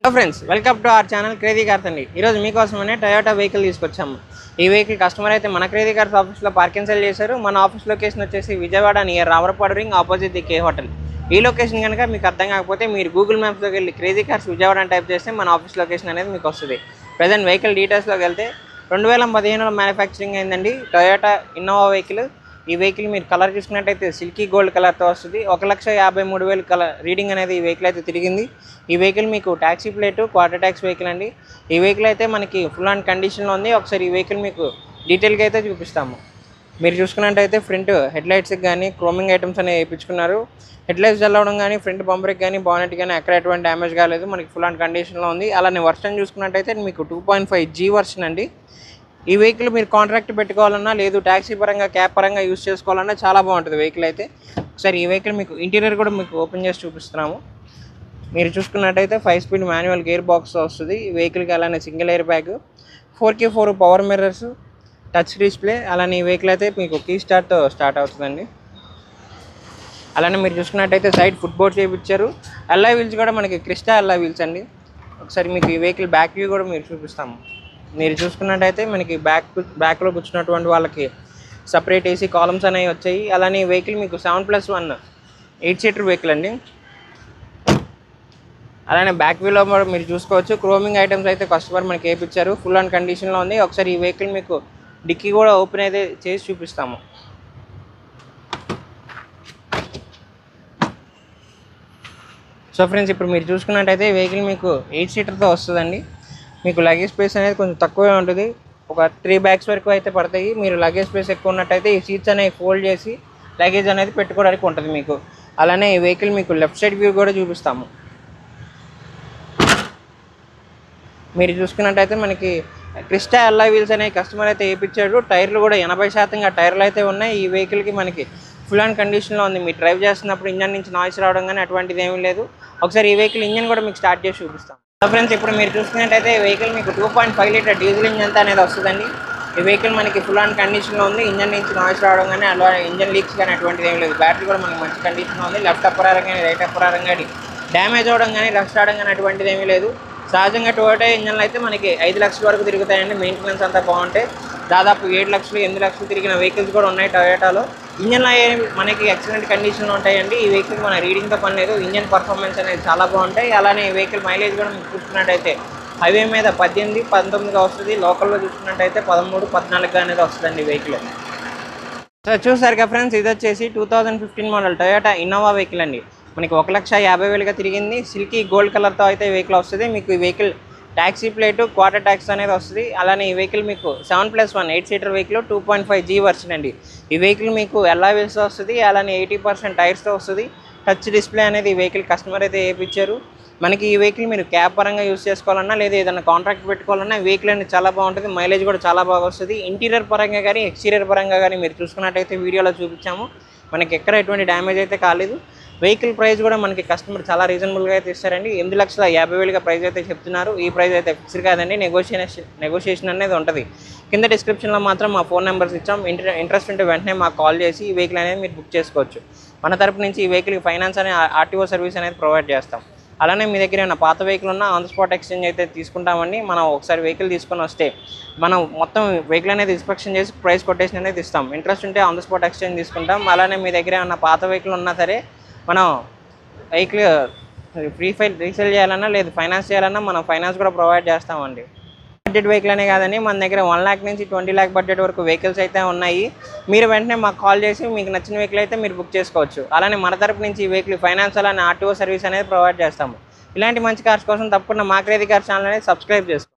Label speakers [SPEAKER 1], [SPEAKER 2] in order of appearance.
[SPEAKER 1] Hello friends, welcome to our channel crazy cars అండి. ఈరోజు మీకోసమనే Toyota vehicle తీసుకొచ్చాము. ఈ వెహికల్ కస్టమర్ అయితే మన క్రేజీ కార్స్ ఆఫీస్లో పార్కింగ్ సెల్ చేశారు. మన ఆఫీస్ లొకేషన్ వచ్చేసి Vijayawada near Ramarapadu ring opposite the K hotel. ఈ లొకేషన్ కనుక మీకు అర్థం కాకపోతే మీరు గూగుల్ మ్యాప్స్లోకి వెళ్ళి క్రేజీ కార్స్ విజయవాడ అని టైప్ చేస్తే మన ఆఫీస్ లొకేషన్ అనేది మీకు వస్తుంది. ప్రజెంట్ వెహికల్ డీటెయిల్స్లోకి వెళ్తే 2015లో మ్యానుఫ్యాక్చరింగ్ అయిందండి టయోటా ఇన్నోవా వెహికల్. ఈ వెహికల్ మీరు కలర్ చూసుకున్నట్టయితే సిల్కీ గోల్డ్ కలర్తో వస్తుంది. 1,53,000 కలర్ రీడింగ్ అనేది ఈ వెహికల్ అయితే తిరిగింది. ఈ వెహికల్ మీకు taxi plate quarter tax vehicle అండి. ఈ వెహికల్ అయితే మనకి ఫుల్ అండ్ కండిషన్లో ఉంది. ఒకసారి ఈ వెహికల్ మీకు డీటెయిల్గా అయితే చూపిస్తాము. మీరు చూసుకున్నట్టయితే ఫ్రంట్ హెడ్ లైట్స్కి కానీ క్రోమింగ్ ఐటమ్స్ అనేవి వేయించుకున్నారు. హెడ్ లైట్స్ చల్లవడం కానీ ఫ్రంట్ బంపర్కి కానీ బానెట్ కానీ ఎక్కడ ఎటువంటి డ్యామేజ్ కాలేదు. మనకి ఫుల్ అండ్ కండిషన్లో ఉంది. అలానే వర్షన్ చూసుకున్నట్టయితే మీకు 2.5G వర్షన్ అండి. ఈ వెహికల్ మీరు కాంట్రాక్ట్ పెట్టుకోవాలన్నా లేదు ట్యాక్సీ పరంగా క్యాబ్ పరంగా యూజ్ చేసుకోవాలన్నా చాలా బాగుంటుంది వెహికల్ అయితే. ఒకసారి ఈ వెహికల్ మీకు ఇంటీరియర్ కూడా మీకు ఓపెన్ చేసి చూపిస్తున్నాము. మీరు చూసుకున్నట్టయితే 5 స్పీడ్ మాన్యువల్ గేర్ బాక్స్ వస్తుంది ఈ వెహికల్కి. అలానే single air bag, 4x4 power mirrors, touch display. అలానే ఈ వెహికల్ అయితే మీకు కీ స్టార్ట్తో స్టార్ట్ అవుతుందండి. అలానే మీరు చూసుకున్నట్టయితే సైడ్ ఫుట్ బోర్డ్ చేయించారు. అల్లాయ్ వీల్స్ కూడా మనకి క్రిస్టా అల్లాయ్ వీల్స్ అండి. ఒకసారి మీకు ఈ వెహికల్ బ్యాక్ వ్యూ కూడా మీరు చూపిస్తాము. మీరు చూసుకున్నట్టయితే మనకి బ్యాక్లో కూర్చున్నటువంటి వాళ్ళకి సపరేట్ ఏసీ కాలమ్స్ అనేవి వచ్చాయి. అలానే ఈ వెహికల్ మీకు 7+1 8 సీటర్ వెహికల్ అండి. అలానే బ్యాక్ వ్యూలో మీరు చూసుకోవచ్చు క్రోమింగ్ ఐటమ్స్ అయితే కస్టమర్ మనకి వేయించారు. ఫుల్ అండ్ కండిషన్లో ఉంది. ఒకసారి ఈ వెహికల్ మీకు డిక్కీ కూడా ఓపెన్ అయితే చేసి చూపిస్తాము. సో ఫ్రెండ్స్, ఇప్పుడు మీరు చూసుకున్నట్టయితే వెహికల్ మీకు 8 సీటర్తో వస్తుందండి. మీకు లగేజ్ స్పేస్ అనేది కొంచెం తక్కువే ఉంటుంది. ఒక 3 బ్యాగ్స్ వరకు అయితే పడతాయి. మీరు లగేజ్ స్పేస్ ఎక్కువ ఉన్నట్టయితే ఈ సీట్స్ అనేవి ఫోల్డ్ చేసి లగేజ్ అనేది పెట్టుకోవడానికి ఉంటుంది మీకు. అలానే ఈ వెహికల్ మీకు లెఫ్ట్ సైడ్ వ్యూ కూడా చూపిస్తాము. మీరు చూసుకున్నట్టయితే మనకి క్రిస్టా అల్లాయ్ వీల్స్ అనేవి కస్టమర్ అయితే వేయించాడు. టైర్లు కూడా 80% టైర్లు అయితే ఉన్నాయి. ఈ వెహికల్కి మనకి ఫుల్ అండ్ కండిషన్లో ఉంది. మీరు డ్రైవ్ చేస్తున్నప్పుడు ఇంజన్ నుంచి నాయిస్ రావడం కానీ అటువంటిది ఏమీ లేదు. ఒకసారి ఈ వెహికల్ ఇంజన్ కూడా మీకు స్టార్ట్ చేసి చూపిస్తాం. ఫ్రెండ్స్, ఇప్పుడు మీరు చూసుకున్నట్టయితే ఈ వెహికల్ మీకు 2.5 లీటర్ డీజిల్ ఇంజన్ అనేది వస్తుందండి. ఈ వెహికల్ మనకి ఫుల్ అండ్ కండిషన్లో ఉంది. ఇంజన్ నుంచి నాయిస్ రావడం కానీ అలా ఇంజన్ లీక్స్ కానీ అటువంటిది ఏమి లేదు. బ్యాటరీ కూడా మనకి మంచి కండిషన్లో ఉంది. లెఫ్ట్ అప్పరారం కానీ రైట్ అప్పరారం కానీ డ్యామేజ్ అవ్వడం కానీ రస్ట్ రావడం కానీ అటువంటిది ఏమీ లేదు. సహజంగా టొయోటా ఇంజన్లు అయితే మనకి 5 లక్షల వరకు తిరుగుతాయండి. మెయింటెనెన్స్ అంతా బాగుంటాయి. దాదాపు 7 లక్షలు 8 లక్షలు తిరిగిన వెహికల్స్ కూడా ఉన్నాయి టొయోటాలో. ఇంజన్లు మనకి ఎక్సలెంట్ కండిషన్లో ఉంటాయండి. ఈ వెహికల్ మన రీడింగ్తో పని లేదు. ఇంజన్ పర్ఫార్మెన్స్ అనేది చాలా బాగుంటాయి. అలానే ఈ వెహికల్ మైలేజ్ కూడా మీకు చూసుకున్నట్టయితే హైవే మీద 18, 19గా వస్తుంది. లోకల్లో చూసుకున్నట్టయితే 13, 14గా అనేది వస్తుందండి వెహికల్. సో చూసారుగా ఫ్రెండ్స్, ఇది వచ్చేసి 2015 మోడల్ టొయోటా ఇన్నోవా వెహికల్ అండి. మనకి 1,50,000గా తిరిగింది. సిల్కీ గోల్డ్ కలర్తో అయితే ఈ వెహికల్ వస్తుంది. మీకు ఈ vehicle taxi plate quarter tax అనేది వస్తుంది. అలానే ఈ వెహికల్ మీకు 7+1 8 సీటర్ వెహికల్ 2.5G వర్షన్ అండి. ఈ వెహికల్ మీకు అల్లాయ్ వీల్స్తో వస్తుంది. అలానే 80% టైర్స్తో వస్తుంది. టచ్ డిస్ప్లే అనేది ఈ వెహికల్ కస్టమర్ అయితే వేయించారు. మనకి ఈ వెహికల్ మీరు క్యాబ్ పరంగా యూజ్ చేసుకోవాలన్నా లేదా ఏదైనా కాంట్రాక్ట్ పెట్టుకోవాలన్నా వెహికల్ అనేది చాలా బాగుంటుంది. మైలేజ్ కూడా చాలా బాగా వస్తుంది. ఇంటీరియర్ పరంగా కానీ ఎక్స్టీరియర్ పరంగా కానీ మీరు చూసుకున్నట్టయితే వీడియోలో చూపించాము. మనకి ఎక్కడ ఎటువంటి డ్యామేజ్ అయితే కాలేదు. వెహికల్ ప్రైస్ కూడా మనకి కస్టమర్ చాలా రీజనబుల్గా అయితే ఇస్తారండి. 8,50,000గా ప్రైస్ అయితే చెప్తున్నారు. ఈ ప్రైస్ అయితే ఫిక్స్డ్ కాదండి, నెగోషియేషన్ అనేది ఉంటుంది. కింద డిస్క్రిప్షన్లో మాత్రం మా ఫోన్ నెంబర్స్ ఇచ్చాం. ఇంట్రెస్ట్ ఉంటే వెంటనే మాకు కాల్ చేసి ఈ వెహికల్ అనేది మీరు బుక్ చేసుకోవచ్చు. మన తరపు నుంచి ఈ వెహికల్కి ఫైనాన్స్ అనే ఆర్టీఓ సర్వీస్ అనేది ప్రొవైడ్ చేస్తాం. అలానే మీ దగ్గర ఏమైనా పాత వెహికల్ ఉన్నా ఆన్ ద స్పాట్ ఎక్స్చేంజ్ అయితే తీసుకుంటామండి. మనం ఒకసారి వెహికల్ తీసుకొని వస్తే మనం మొత్తం వెహికల్ అనేది ఇన్స్పెక్షన్ చేసి ప్రైస్ కొటేషన్ అనేది ఇస్తాం. ఇంట్రెస్ట్ ఉంటే ఆన్ ద స్పాట్ ఎక్స్చేంజ్ తీసుకుంటాం. అలానే మీ దగ్గర ఏమైనా పాత వెహికల్ ఉన్నా సరే మనం వెహికల్ రీసేల్ చేయాలన్నా లేదు ఫైనాన్స్ చేయాలన్నా మనం ఫైనాన్స్ కూడా ప్రొవైడ్ చేస్తామండి. బడ్జెట్ వెహికల్ అనే కాదండి, మన దగ్గర 1 lakh నుంచి 20 lakh బడ్జెట్ వరకు వెహికల్స్ అయితే ఉన్నాయి. మీరు వెంటనే మాకు కాల్ చేసి మీకు నచ్చిన వెహికల్ అయితే మీరు బుక్ చేసుకోవచ్చు. అలానే మన తరపు నుంచి ఈ వెహికల్ ఫైనాన్స్ అలానే ఆర్టీఓ సర్వీస్ అనేది ప్రొవైడ్ చేస్తాము. ఇలాంటి మంచి కార్స్ కోసం తప్పకుండా మా క్రేజీ కార్స్ ఛానల్ అనేది సబ్స్క్రైబ్ చేసుకోండి.